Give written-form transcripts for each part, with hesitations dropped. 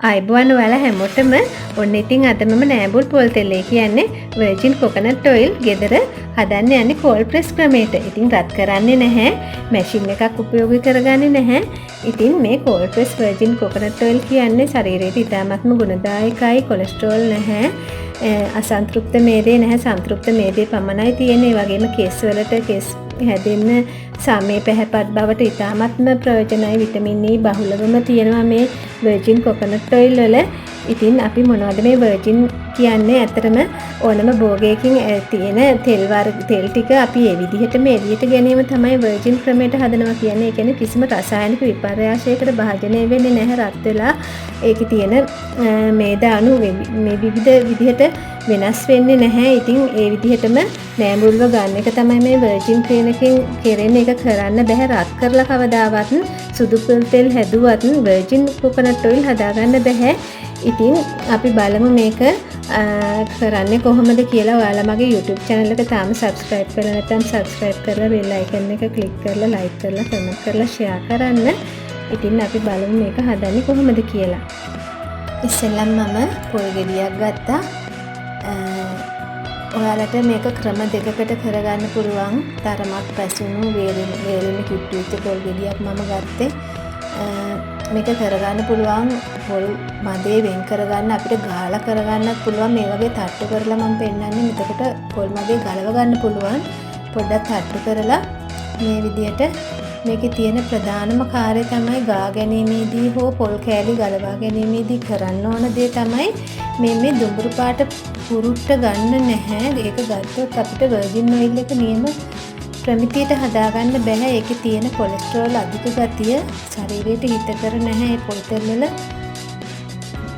අයිබෝන් ඔයාලා හැමෝටම ඔන්න ඉතින් අද මම නෑඹුල් පොල් තෙලේ කියන්නේ වර්ජින් කොකනට් ඔයිල් ගෙදර හදන්න යන්නේ Coldpress ක්‍රමයට. ඉතින් රත් කරන්නේ නැහැ, මැෂින් එකක් උපයෝගී කරගන්නේ නැහැ. ඉතින් මේ Coldpress Virgin කොකනට් ඔයිල් කියන්නේ ශරීරයට ඉතාමත්ම ගුණදායකයි, කොලෙස්ටරෝල් නැහැ, අසන්තෘප්ත මේදේ නැහැ, සන්තෘප්ත මේදේ පමණයි තියෙන්නේ. ඒ වගේම කෙස් වලට කෙස් හැදෙන්න සමේ පැහැපත් බවට ඉතාමත්ම ප්‍රයෝජනයි. විටමින් E බහුලවම තියෙනවා මේ වර්ජින් කොකනට් ඔයිල් වල. ඉතින් අපි මොනවද මේ වර්ජින් කියන්නේ? ඇත්තටම ඕනම භෝගයකින් තියෙන තෙල් ටික අපි ඒ විදිහටම එළියට ගැනීම තමයි වර්ජින් ක්‍රමයට හදනවා කියන්නේ. ඒ කියන්නේ කිසිම රසායනික විපර්යාසයකට භාජනය වෙන්නේ නැහැ. රත් වෙලා ඒකේ තියෙන මේද අණු මේ විවිධ විදිහට වෙනස් වෙන්නේ නැහැ. ඉතින් ඒ විදිහටම නෑඹුල්ව ගන්න එක තමයි මේ වර්ජින් ක්‍රමයකින් කෙරෙන්නේ. ඒක කරන්න බෑ රත් කරලා කවදාවත්. සුදු තෙල් හැදුවත් වර්ජින් කොකනට් ඔයිල් හදාගන්න බෑ. ඉතින් අපි බලමු මේක කරන්නේ කොහොමද කියලා. ඔයාලා මගේ YouTube channel එක තාම subscribe කරලා නැත්නම් subscribe කරලා bell icon එක click කරලා like කරලා comment කරලා share කරන්න. ඉතින් අපි බලමු මේක හදන්නේ කොහොමද කියලා. ඉස්සෙල්ලම මම පොල් ගෙඩියක් ගත්තා. ඔයාලට මේක ක්‍රම දෙකකට කරගන්න පුළුවන්. තරමක් පැසුණු වේලෙන කිට්ටු වෙච්ච පොල් ගෙඩියක් මම ගත්තේ. මේක කරගන්න පුළුවන් පොල් මදේ වෙන් කරගන්න, අපිට ගාලා කරගන්නත් පුළුවන්. මේ වගේ තට්ටු කරලා මම පෙන්නන්නේ. එතකොට පොල් මදේ ගලව ගන්න පුළුවන්. පොඩ්ඩක් තට්ටු කරලා මේ විදියට මේකේ තියෙන ප්‍රධානම කාර්යය තමයි ගා ගැනීමේදී හෝ පොල් කෑලි ගලවා ගැනීමේදී කරන්න ඕන දේ තමයි මේ දුඹුරු පාට පුරුට්ට ගන්න නැහැ. ඒක ගත්තොත් අපිට වර්ජින් ඔයිල් එක නියම ප්‍රමිතියට හදාගන්න බෑ. ඒකේ තියෙන කොලෙස්ටරෝල් අධික ගතිය ශරීරයට හිතකර නැහැ. ඒ පොල් තෙල් වල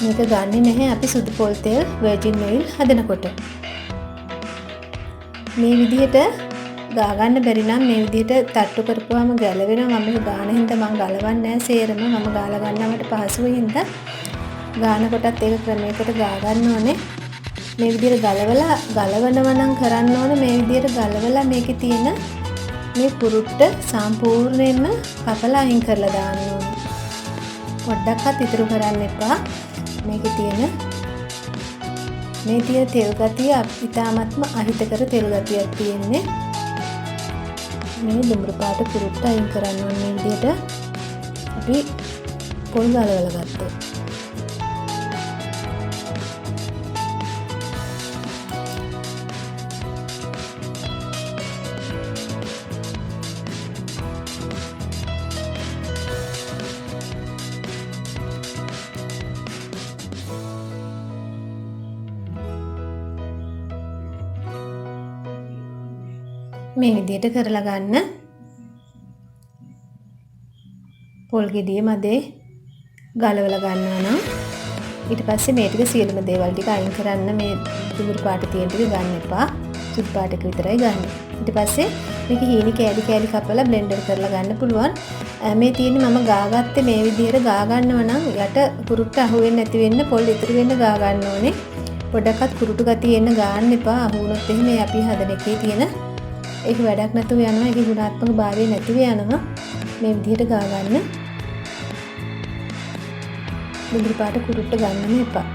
මේක ගන්නෙ නැහැ අපි සුදු පොල් තෙල් වර්ජින් ඔයිල් හදනකොට. මේ විදිහට ගා ගන්න බැරි නම් මේ විදිහට තට්ටු කරපුවාම ගැලවෙනවා. මම මේක ගාන හින්දා මම ගලවන්නේ නැහැ සේරම. මම ගාලා ගන්නවට පහසුවෙ හින්දා ගාන කොටත් ඒක ක්‍රමයකට ගා ගන්න ඕනේ. මේ විදිහට ගලවනවා නම් කරන්න ඕනේ මේ විදිහට ගලවලා මේකේ තියෙන මේ පුරුට්ට සම්පූර්ණයෙන්ම කපලා අයින් කරලා දාන්න ඕනේ. පොඩ්ඩක්වත් ඉතුරු කරන්න එපා. මේකේ තියෙන තෙල් ගතිය ඉතාමත්ම අහිතකර තෙල් ගතියක් තියෙන්නේ. මේ දුඹුරු පාට පුරුට්ට අයින් කරන්න ඕනේ. මේ විදිහට අපි පොල් ගලවලා ගත්තා. මේ විදිහට කරලා ගන්න. පොල් ගෙඩිය මැදේ ගලවලා ගන්නවා නම් ඊට පස්සේ මේ ටික සියලුම දේවල් ටික අයින් කරන්න. මේ දුඹුරු පාට තියෙන ටික ගන්න එපා. සුදු පාට එක විතරයි ගන්න. ඊට පස්සේ මේක හීනි කෑලි කපලා බ්ලෙන්ඩර් කරලා ගන්න පුළුවන්. මේ තියෙන්නේ මම ගාගත්තේ මේ විදිහට ගා ගන්නවා නම් යට කුරුට්ට අහුවෙන්නේ නැති වෙන්න පොල් ඉතුරු වෙන්න ගා ගන්න ඕනේ. පොඩ්ඩක්වත් කුරුටු ගතිය එන්න ගන්න එපා. අහු වුණොත් එහෙම අපි හදන එකේ තියෙන ඒක වැඩක් නැතුව යනවා. ඒකේ ගුණාත්මක භාවය නැතිව යනවා. මේ විදිහට ගා ගන්න. දුඹුරු පාට කුරුට්ට ගන්නම එපා.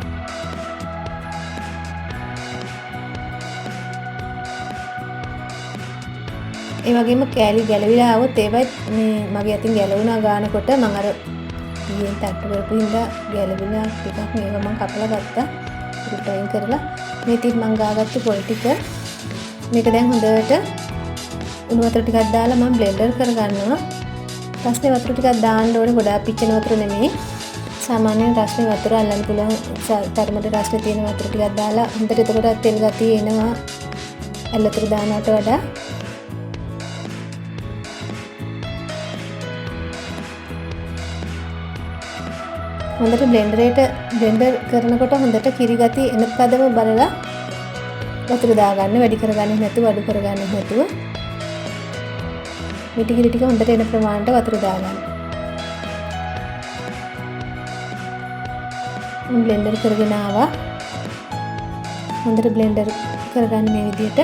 ඒ වගේම කෑලි ගැලවිලා આવොත් ඒවත් මේ මගේ අතින් ගැලවුණා ගානකොට මම අර ඊයෙන් තට්ටු කරපු හින්දා ගැලවිලා ටිකක් මේක මම කපලා ගත්තා. කුරුට්ට අයින් කරලා මේ තින් මම ගාගත්තු පොල් ටික මේක දැන් හොඳට උණු වතුර ටිකක් දාලා මම බ්ලෙන්ඩර් කරගන්නවා. රස්නේ වතුර ටිකක් දාන්න ඕනේ. ගොඩාක් පිච්චෙන වතුර නෙමෙයි. සාමාන්‍යයෙන් රස්නේ වතුර අල්ලන්න පුළුවන් තරමට රස්නේ තියෙන වතුර ටිකක් දාලා හොඳට එතකොට තෙල් ගතිය එනවා ඇල්ලතුරු දානකට වඩා. හොඳට බ්ලෙන්ඩර් කරනකොට හොඳට කිරි ගතිය එනත් පදම බලලා වතුර දාගන්න. වැඩි කරගන්නේ නැතුව අඩු කරගන්නේ නැතුව මිටි කිරි ටික හොඳට එන ප්‍රමාණයට වතුර දාගන්න. බ්ලෙන්ඩර් කරගෙන ආවා. හොඳට බ්ලෙන්ඩර් කරගන්න මේ විදිහට.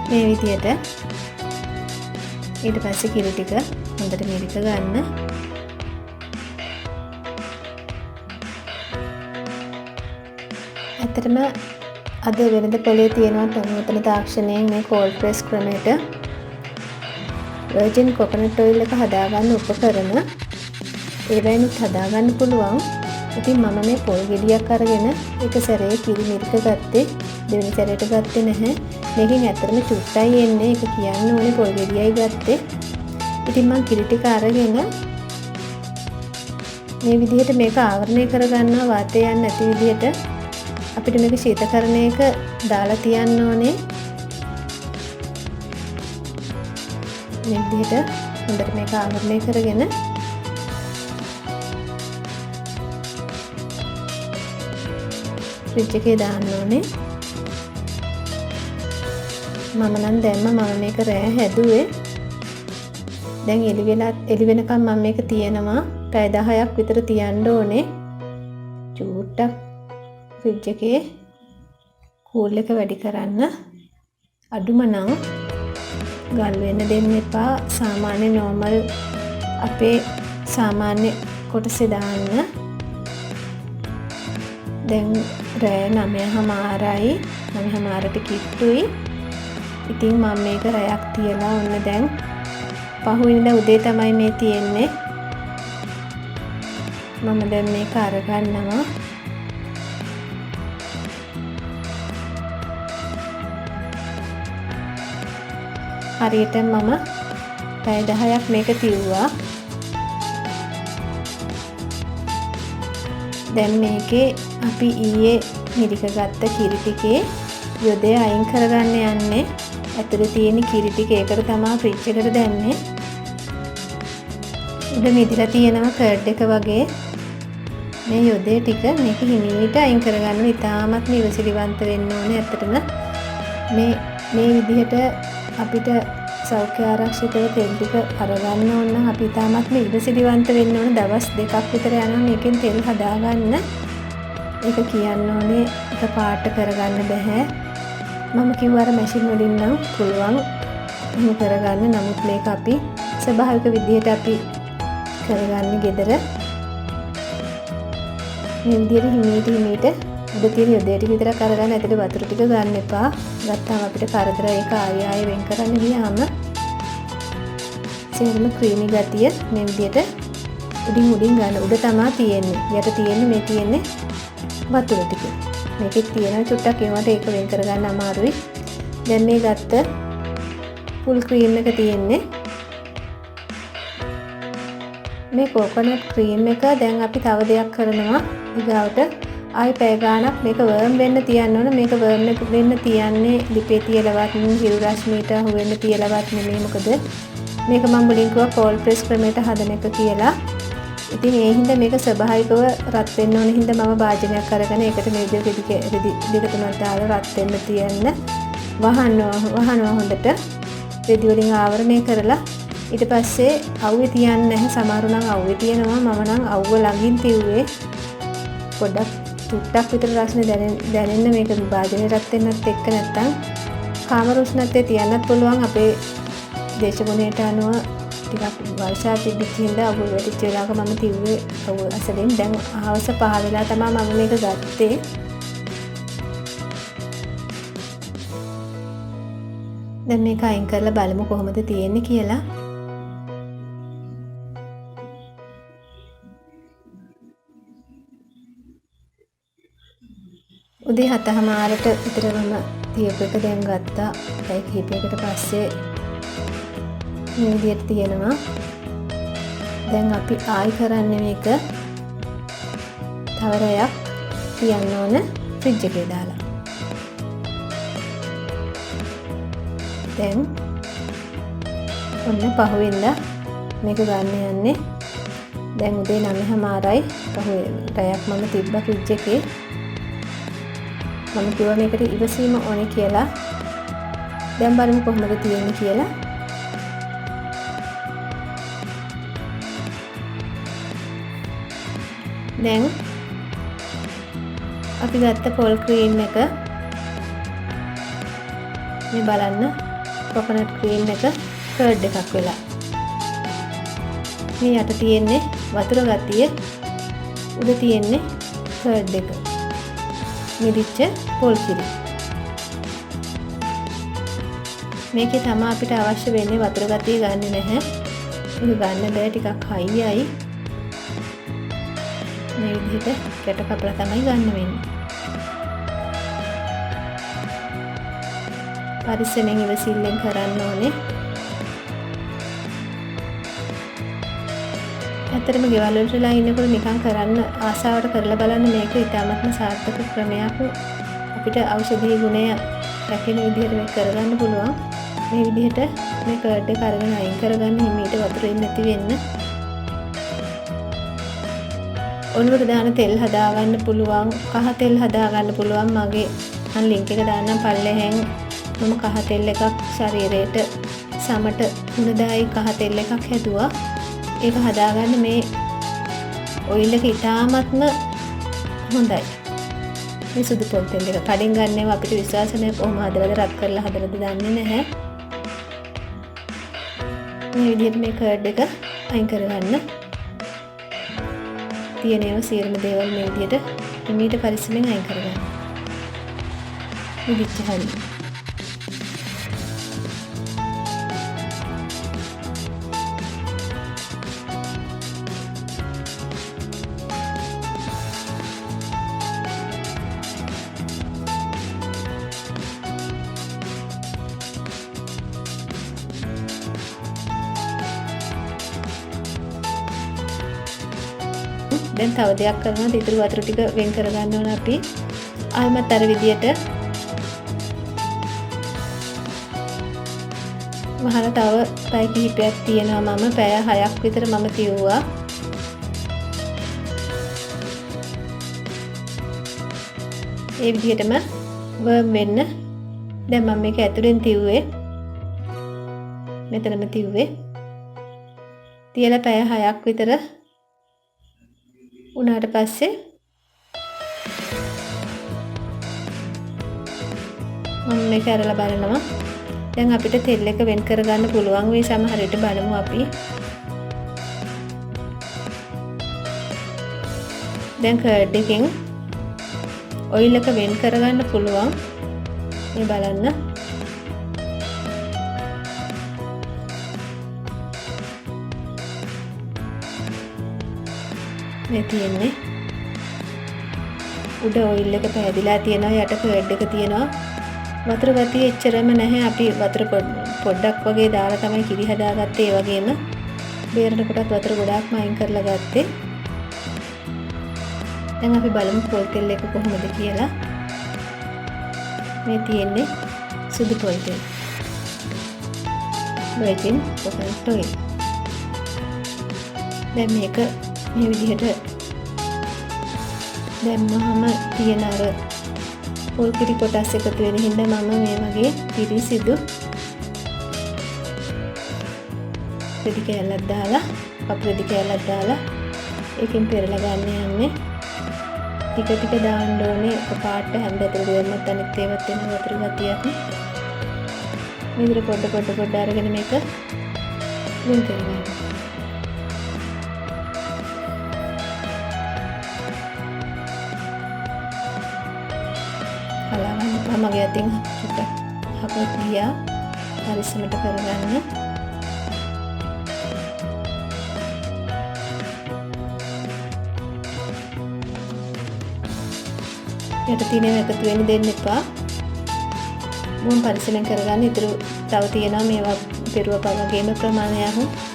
මේ විදියට ඊට පස්සේ කිරි ටික හොඳට මිරික ගන්න. ඇත්තටම අද වෙනද පොලේ තියෙනවා නූතන තාක්ෂණයෙන් මේ Coldpress ක්‍රමයට virgin coconut oil එක හදාගන්න උපකරණ ඒවයිනුත් හදාගන්න පුළුවන්. ඉතින් මම මේ පොල් ගෙඩියක් අරගෙන එක සැරේ කිරි මිරික ගත්තේ, දෙවෙනි සැරේට ගත්තේ නැහැ. මේකෙන් ඇත්තටම චුට්ටයි එන්නේ. ඒක කියන්න ඕනේ පොල් ගෙඩියයි ගත්තේ. ඉතින් මම කිරි ටික අරගෙන මේ විදිහට මේක ආවරණය කරගන්නවා වාතය යන්නේ නැති විදිහට. අපිට මේක ශීතකරණයක දාලා තියන්න ඕනේ. මේ විදිහට හොඳට මේක ආවරණය කරගෙන ෆ්‍රිජ් එකේ දාන්න ඕනේ. මම නම් දැම්ම මේක රෑ හැදුවේ. දැන් එළි වෙනකම් මම මේක තියනවා. පැය 10ක් විතර තියන්න ඕනේ. චූට්ටක් ෆ්‍රිජ් එකේ කූල් එක වැඩි කරන්න. අඩුම නම් ගල් වෙන්න දෙන්න එපා. සාමාන්‍ය නෝමල් අපේ සාමාන්‍ය කොටසේ දාන්න. දැන් රෑ 9:00ට කිට්ටුයි. ඉතින් මම මේක රැයක් තියලා ඔන්න දැන් පහුවෙනිදා උදේ තමයි මේ තියෙන්නේ. මම දැන් මේක අරගන්නවා. හරියට මම පැය 10ක් මේක තියුවා. දැන් මේකේ අපි ඊයේ මිරික ගත්ත කිරි ටිකේ යොදේ අයින් කරගන්න යන්නේ. ඇතුලේ තියෙන කිරි ටික ඒකට තමයි ෆ්‍රිජ් එකට දැම්මේ. උඩ මිදිලා තියෙනවා කර්ඩ් එක වගේ. මේ යොදේ ටික මේක හිමීට අයින් කරගන්න ඉතාමත් ඉවසිලිවන්ත වෙන්න ඕනේ. ඇත්තටම මේ විදිහට අපිට සෞඛ්‍ය ආරක්ෂිතව තෙල් ටික අරගන්න ඕන නම් අපි ඉතාමත් ඉවසිලිවන්ත වෙන්න ඕන. දවස් 2ක් විතර යනවා මේකෙන් තෙල් හදාගන්න. ඒක කියන්න ඕනේ එක පාට කරගන්න බෑ. මම කිව්වා මැෂින් වලින් නම් පුළුවන් එහෙම කරගන්න. නමුත් මේක අපි ස්වභාවික විදිහට අපි කරගන්නේ ගෙදර. මේ විදිහට හිමීට උඩ තියෙන යොදේ ටික විතරක් අරගන්න. ඇතුලේ වතුර ටික ගන්න එපා. ගත්තාම අපිට කරදර. ඒක ආයෙ වෙන් කරන්න ගියාම සේරම ක්‍රීමි ගතිය මේ විදිහට උඩින් ගන්න. උඩ තමයි තියෙන්නේ. යට තියෙන්නේ මේ තියෙන්නේ වතුර ටික. මේකෙත් තියෙන චුට්ටක් ඒවට ඒක වෙන් කරගන්න අමාරුයි. දැන් මේ ගත්ත ෆුල් ක්‍රීම් එක තියෙන්නේ. මේ කොකොනට් ක්‍රීම් එක දැන් අපි තව දෙයක් කරනවා. ඊගාවට ආයි පැය ගාණක් මේක වර්ම් වෙන්න තියන්න ඕන. මේක වර්ම් වෙන්න තියන්නේ ලිපේ තියලවත් හිරු රශ්මියට අහු වෙන්න තියලවත් නෙමෙයි. මොකද මේක මම මුලින් කිව්වා Coldpress ක්‍රමයට හදන එක කියලා. ඉතින් ඒ හින්දා මේක ස්වභාවිකව රත් වෙන්න ඕන හින්දා මම භාජනයක් අරගෙන ඒකට මේ විදිහට දෙක තුනක් දාලා රත් වෙන්න තියන්න වහනවා හොඳට. රෙදි වලින් ආවරණය කරලා ඊට පස්සේ අවුවේ තියන්නේ නැහැ. සමහරු නම් අවුවේ තියනවා. මම නම් අවුව ළඟින් තියුවේ. පොඩ්ඩක් චුට්ටක් විතර රස්නේ දැනෙන්න මේක භාජනයේ රත් වෙන්නත් එක්ක නැත්තම් කාමර උෂ්ණත්වයේ තියන්නත් පුළුවන්. අපේ දේශගුණයට අනුව ටිකක් වර්ෂා තිබිච්ච හින්දා අවුව වැටිච්ච වෙලාවක මම තියුවේ අවුව අසලින්. දැන් හවස 5 වෙලා තමයි මම මේක ගත්තේ. දැන් මේක අයින් කරලා බලමු කොහොමද තියෙන්නේ කියලා. උදේ 7:00ට විතර මම තියපු එක දැන් ගත්තා. පැය කිහිපයකට පස්සේ මේ විදිහට තියෙනවා. දැන් අපි ආයි කරන්නේ මේක තව රැයක් තියන්න ඕන ෆ්‍රිජ් එකේ දාලා. දැන් ඔන්න පහුවෙන්දා මේක ගන්න යන්නේ. දැන් උදේ 9:00යි. රැයක් මම තිබ්බා ෆ්‍රිජ් එකේ. මම කිව්වා මේකට ඉවසීම ඕනේ කියලා. දැන් බලමු කොහොමද තියෙන්නේ කියලා. දැන් අපි ගත්ත පොල් ක්‍රීම් එක මේ බලන්න කොකොනට් ක්‍රීම් එක කර්ඩ් එකක් වෙලා. මේ යට තියෙන්නේ වතුර ගතිය, උඩ තියෙන්නේ කර්ඩ් එක. මිදිච්ච පොල් කිරි. මේකේ තමයි අපිට අවශ්‍ය වෙන්නේ වතුර ගතිය ගන්නෙ නැහැ. ඒක ගන්න බෑ, ටිකක් හයියයි. මේ විදිහට කැට කපලා තමයි ගන්න වෙන්නේ. පරිස්සමෙන් ඉවසිල්ලෙන් කරන්න ඕනේ. ඇත්තටම ගෙවල් වලටලා ඉන්නකොට නිකන් කරන්න ආසාවට කරලා බලන්න මේක ඉතාමත්ම සාර්ථක ක්‍රමයක්. අපිට ඖෂධීය ගුණය රැකෙන විදිහට මේක කරගන්න පුළුවන්. මේ විදිහට මේ කර්ඩ් එක අරගෙන අයින් කරගන්න, හිමීට වතුරින් නැති වෙන්න. ඔළුවට දාන තෙල් හදාගන්න පුළුවන්, කහ තෙල් හදාගන්න පුළුවන්. මගේ මම ලින්ක් එක දාන්නම් පල්ලෙහෙන්. මම කහ තෙල් එකක් ශරීරයට සමට ගුණදායි කහ තෙල් එකක් හැදුවා. ඒක හදාගන්න මේ ඔයිල් එක ඉතාමත්ම හොඳයි. මේ සුදු පොල් තෙල් එක කඩෙන් ගන්නව අපිට විශ්වාස නැහැ, කොහොම හදලාද රත් කරලා හදලාද දන්නේ නැහැ. මේ විදිහට මේ කර්ඩ් එක අයින් කරගන්න. තියෙනව සියලුම දේවල් මේ විදිහට හිමීට පරිස්සමෙන් අයින් කරගන්න. ඉදිච්ච හරිය. දැන් තව දෙයක් කරනවා. ඉතුරු වතුර ටික වෙන් කර ගන්න ඕන අපි. ආයෙමත් අර විදියට වහලා තව පැය කිහිපයක් තියෙනවා. මම පැය 6ක් විතර මම තියුවා. ඒ විදිහටම වර්ම් වෙන්න. දැන් මම මේක ඇතුලෙන් තියුවේ. මෙතනම තියුවේ. තියලා පැය 6ක් විතර උනාට පස්සේ මම මේක අරලා බලනවා. දැන් අපිට තෙල් එක වෙන් කරගන්න පුළුවන් වෙයි. සමහර විට බලමු අපි. දැන් කර්ඩ් එකෙන් ඔයිල් එක වෙන් කරගන්න පුළුවන්. මේ බලන්න. මේ තියෙන්නේ උඩ ඔයිල් එක පැහැදිලා තියෙනවා, යට කර්ඩ් එක තියෙනවා. වතුර ගතිය එච්චරම නැහැ. අපි වතුර පොඩ්ඩක් වගේ දාලා තමයි කිරි හදාගත්තේ. ඒ වගේම බේරන කොටත් වතුර ගොඩාක්ම අයින් කරලා ගත්තේ. දැන් අපි බලමු පොල් තෙල් එක කොහොමද කියලා. මේ තියෙන්නේ සුදු පොල් තෙල්. Virgin coconut oil. දැන් මේක මේ විදිහට දැම්මහම තියෙන අර පොල් කිරි කොටස් එකතු වෙන හින්දා මම මේ වගේ පිරිසිදු රෙදි කෑල්ලක් දාලා, කප් රෙදි කෑල්ලක් දාලා ඒකෙන් පෙරලා ගන්න යන්නේ. ටික ටික දාන්න ඕනේ. එකපාරට හැම ඇතුළට දෙන්නත් අනිත් ඒවත් වෙන වතුර ගතියක්. මේ විදිහට පොඩ අරගෙන මේක වෙන් කරගන්න. මගේ අතින් චුට්ටක් හපත් ගියා. පරිස්සමට කරගන්න. යට තියෙනව එකතු වෙන්න දෙන්න එපා. මොන් පරිස්සමෙන් කරගන්න. ඉතුරු තව තියෙනවා මේවා පෙරුවපා වගේම ප්‍රමාණයක්.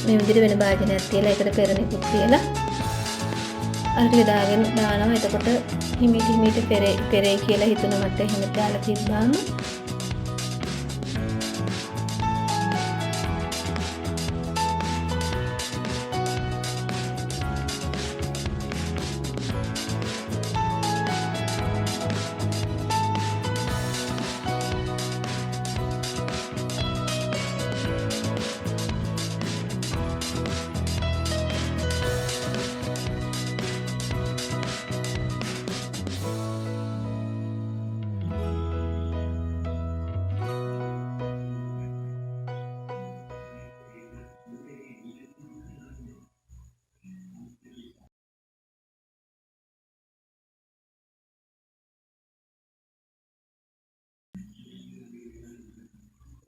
මේ විදිහට වෙන භාජනයක් තියලා ඒකට පෙරණිකුත් තියලා අර ටික දාගෙන දානවා. එතකොට හිමීට පෙරේ කියලා හිතුන මට එහෙම දාලා තිබ්බාම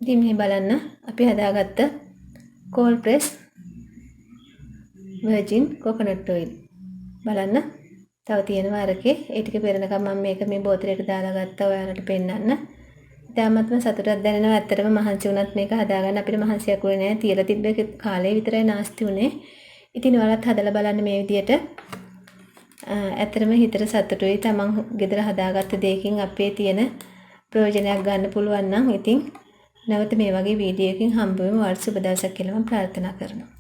ඉතින් මේ බලන්න අපි හදාගත්ත Coldpress Virgin coconut oil. බලන්න තව තියෙනවා අරකේ. ඒ ටික පෙරනකම් මම මේක මේ බෝතලෙට දාලා ගත්තා ඔයාලට පෙන්නන්න. ඉතාමත්ම සතුටක් දැනෙනවා. ඇත්තටම මහන්සි වුණත් මේක හදාගන්න අපිට මහන්සියක් වුණේ නැහැ. තියලා තිබ්බ කාලේ විතරයි නාස්ති වුණේ. ඉතින් ඔයාලත් හදලා බලන්න මේ විදියට. ඇත්තටම හිතට සතුටුයි. තමන් ගෙදර හදාගත්ත දෙයකින් අපේ තියෙන ප්‍රයෝජනයක් ගන්න පුළුවන් නම් ඉතින් නැවත මේ වගේ වීඩියෝ එකකින් හම්බ වෙමු. ඔයාලට සුබ දවසක් කියලා මම ප්‍රාර්ථනා කරනවා.